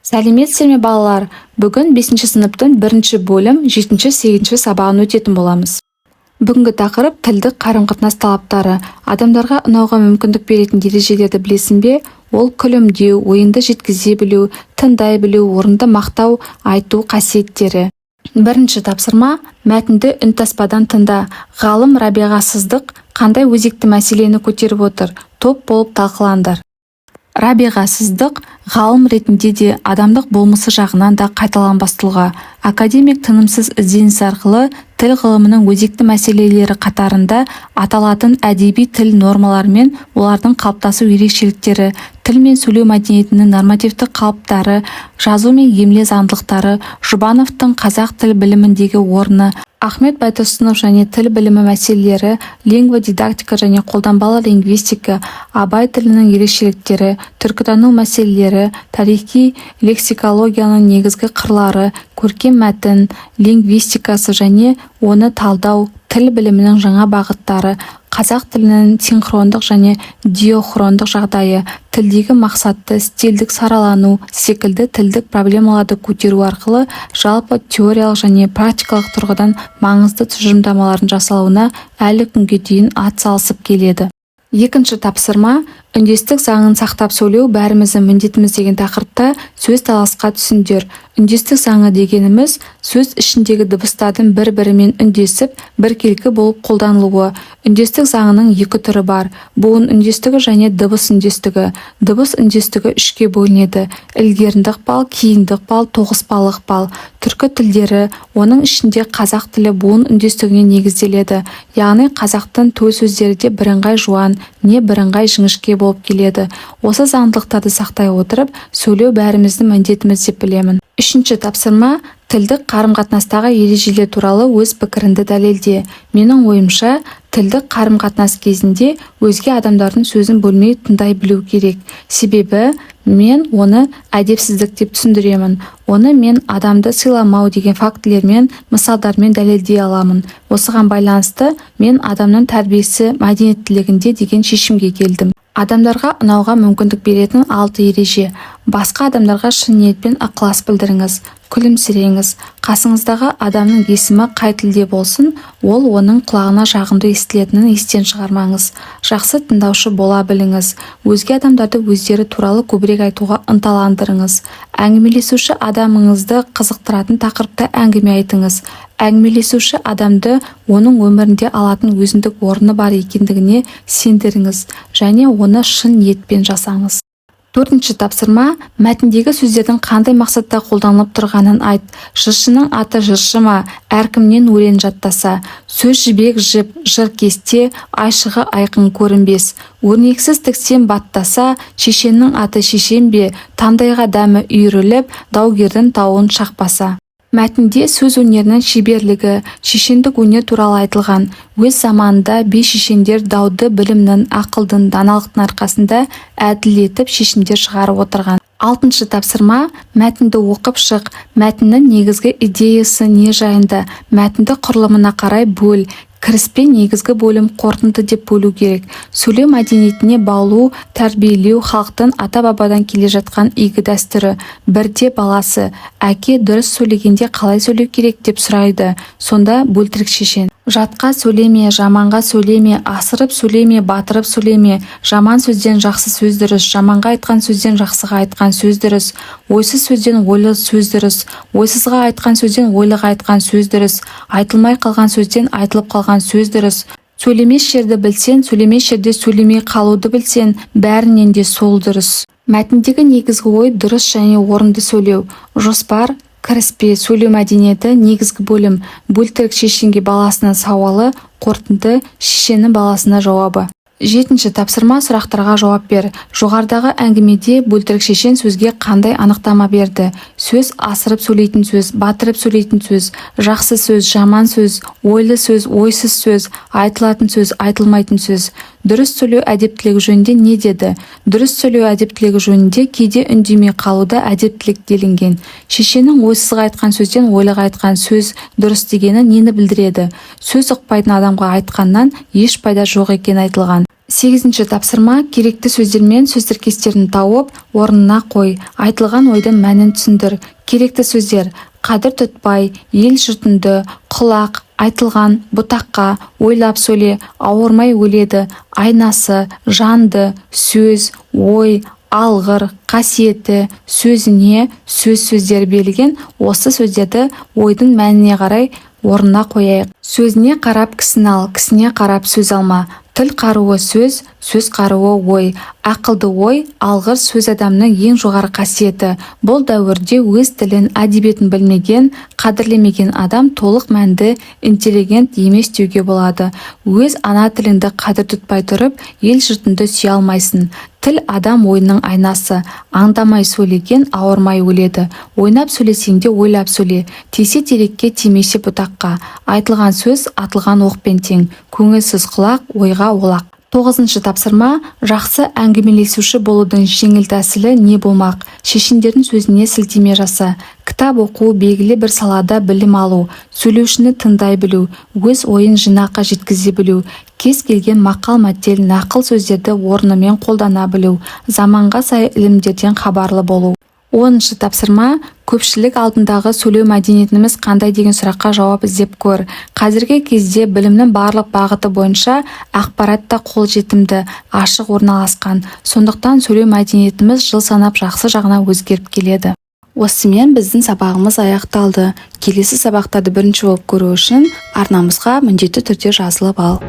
Сәлеметсіздер ме балалар? Бүгін 5 сыныптың 1 бөлім 7-8 сабағын өтетін боламыз. Бүгінгі тақырып тілдік қарым-қатынас талаптары. Адамдарға ұнауға мүмкіндік беретін ережелерді білесің бе? Ол күлімдеу, ойыңды жеткізе білу, тыңдай білу, орынды мақтау, айту қасиеттері. Бірінші тапсырма: мәтінді үнтаспадан тыңда. Ғалым Рабиға Сыздық қандай өзекті мәселені көтеріп отыр? Топ болып талқылаңдар. Рабиға Сыздық ғалым ретінде де адамдық болмысы жағынан да қайталанбас тұлға. Академик тынымсыз ізденіс арқылы тіл ғылымының өзекті мәселелері қатарында аталатын әдеби тіл нормалары мен олардың қалыптасу ерекшеліктері, тіл мен сөйлеу мәдениетінің нормативті қалыптары, жазу мен емле заңдылықтары, Жұбановтың қазақ тіл біліміндегі орны, Ахмет Байтұрсынов және тіл білімі мәселелері, лингводидактика және қолданбалы лингвистика, абай тілінің ерекшеліктері, түркітану мәселелері, тарихи лексикологияның негізгі қырлары, көркем мәтін лингвистикасы және оны талдау, тіл білімінің жаңа бағыттары, қазақ тілінің синхрондық және диохрондық жағдайы, тілдегі мақсатты, стильдік саралану секілді тілдік проблемаларды көтеру арқылы жалпы теориялық және практикалық тұрғыдан маңызды тұжырымдамалардың жасалуына әлі күнге дейін атсалысып келеді. Екінші тапсырма: үндестік заңын сақтап сөйлеу бәріміздің міндетіміз деген тақырыпта сөз таласқа түсіңдер. Үндестік заңы дегеніміз сөз ішіндегі дыбыстардың бір-бірімен үндесіп, біркелкі болып қолданылуы. Үндестік заңының екі түрі бар: буын үндестігі және дыбыс үндестігі. Дыбыс үндестігі үшке бөлінеді: ілгерінді ықпал, кейінгі ықпал, тоғыспалы ықпал. Түркі тілдері, оның ішінде қазақ тілі буын үндестігіне негізделеді. Яғни қазақтың төл сөздері де бірыңғай жуан не бірыңғай жіңішке болып келеді. Осы заңдылықтарды сақтай отырып, сөйлеу бәріміздің міндетіміз деп білемін. Үшінші тапсырма: тілдік қарым-қатынастағы ережелер туралы өз пікіріңді дәлелде. Менің ойымша, тілдік қарым-қатынас кезінде өзге адамдардың сөзін бөлмей тыңдай білу керек. Себебі мен оны әдепсіздік деп түсіндіремін. Оны мен адамды сыйламау деген фактілермен, мысалдармен дәлелдей аламын. Осыған байланысты мен адамның тәрбиесі мәдениеттілігінде деген шешімге келдім. Адамдарға ұнауға мүмкіндік беретін 6 ереже. Басқа адамдарға шын ниетпен ықылас білдіріңіз. Күлімсіреңіз. Қасыңыздағы адамның есімі қай тілде болсын, ол оның құлағына жағымды естілетінін естен шығармаңыз. Жақсы тыңдаушы бола біліңіз. Өзге адамдарды өздері туралы көбірек айтуға ынталандырыңыз. Әңгімелесуші адамыңызды қызықтыратын тақырыпта әңгіме айтыңыз. Әңгімелесуші адамды оның өмірінде алатын өзіндік орны бар екендігіне сендіріңіз және оны шын ниетпен жасаңыз. Төртінші тапсырма: мәтіндегі сөздердің қандай мақсатта қолданылып тұрғанын айт. Жыршының аты жыршы ма? Әркімнен өлең жаттаса. Сөз жібек жіп, жыр кесте, айшығы айқын көрінбес. Өрнексіз тіксем баттаса, шешеннің аты шешен бе? Тандайға дәмі үйіріліп, даугердің тауын шақпаса. Мәтінде сөз өнерінің шеберлігі, шешендік өнер туралы айтылған. Өз заманында шешендер дауды білімнің, ақылдың, даналықтың арқасында әділ етіп шешімдер шығарып отырған. Алтыншы тапсырма: мәтінді оқып шық. Мәтіннің негізгі идеясы не жайында? Мәтінді құрылымына қарай бөл. Кіріспе негізгі бөлім қорытынды деп бөлу керек. Сөйлеу мәдениетіне баулу, тәрбиелеу халықтың ата-бабадан келе жатқан игі дәстүрі. Бірде баласы: әке дұрыс сөйлегенде қалай сөйлеу керек деп сұрайды. Сонда бөлтірік шешен: жатқа сөйлеме, жаманға сөйлеме, асырып сөйлеме, батырып сөйлеме. Жаман сөзден жақсы сөз дұрыс, жаманға айтқан сөзден жақсыға айтқан сөз дұрыс. Ойсыз сөзден ойлы сөз дұрыс, ойсызға айтқан сөзден ойлыға айтқан сөз дұрыс. Айтылмай қалған сөзден айтылып қалған сөз дұрыс. Сөйлемес жерді білсен, сөйлемес жерде сөйлемей қалуды білсен, бәрінен де сол дұрыс. Мәтіндегі негізгі ой дұрыс және орынды сөйлеу. Жоспар, кіріспе, сөйлеу мәдениеті, негізгі бөлім. Бөлтірік шешенге баласының сауалы, қорытынды шешеннің баласына жауабы. Жетінші тапсырма: сұрақтарға жауап бер. Жоғарыдағы әңгімеде бөлтірік шешен сөзге қандай анықтама берді? Сөз асырып сөйлейтін сөз, батырып сөйлейтін сөз, жақсы сөз, жаман сөз, ойлы сөз, ойсыз сөз, айтылатын сөз, айтылмайтын сөз. Дұрыс сөйлеу әдептілігі жөнінде не деді? Дұрыс сөйлеу әдептілігі жөнінде кейде үндемей қалуда әдептілік делінген. Шешенің ойсызға айтқан сөзден ойлыға айтқан сөз дұрыс дегені нені білдіреді? Сөз ұқпайтын адамға айтқаннан еш пайда жоқ екені айтылған. 8-ші тапсырма: керекті сөздер мен сөз тіркестерін тауып, орнына қой. Айтылған ойдың мәнін түсіндір. Керекті сөздер: қадір тұтпай, ел жұртынды, құлақ, айтылған, бұтаққа, ойлап сөйле, ауырмай өледі, айнасы, жанды, сөз, ой, алғыр, қасиеті, сөзіне, сөздер берілген. Осы сөздерді ойдың мәніне қарай орнына қояйық. Сөзіне қарап кісіні ал, кісіне қарап сөз алма. Тіл қаруы сөз, сөз қаруы ой. Ақылды ой, алғыр сөз адамның ең жоғары қасиеті. Бұл дәуірде өз тілін, әдебиетін білмеген, қадірлемеген адам толық мәнді интеллигент емес деуге болады. Өз ана тіліңді қадір тұтпай тұрып, ел жұртыңды сүйе алмайсың. Тіл адам ойының айнасы. Аңдамай сөйлеген ауырмай өледі. Ойнап сөйлесең де ойлап сөйле. Тисе терекке, тимесе бұтаққа. Айтылған сөз атылған оқпен тең. Көңілсіз құлақ ойға олақ. 9-ші тапсырма: жақсы әңгімелесуші болудың жеңіл тәсілі не болмақ? Шешендердің сөзіне сілтеме жаса. Кітап оқу, белгілі бір салада білім алу, сөйлеушіні тыңдай білу, өз ойын жинаққа жеткізе білу, кез келген мақал-мәтел, нақыл сөздерді орнымен қолдана білу, заманға сай ілімдерден хабарлы болу. 10-ші тапсырма: көпшілік алдындағы сөйлеу мәдениетіміз қандай деген сұраққа жауап іздеп көр. Қазіргі кезде білімнің барлық бағыты бойынша ақпарат та қолжетімді, ашық орналасқан. Сондықтан сөйлеу мәдениетіміз жыл санап жақсы жағына өзгеріп келеді. Осымен біздің сабағымыз аяқталды. Келесі сабақтарды бірінші болып көру үшін арнамызға міндетті түрде жазылып ал.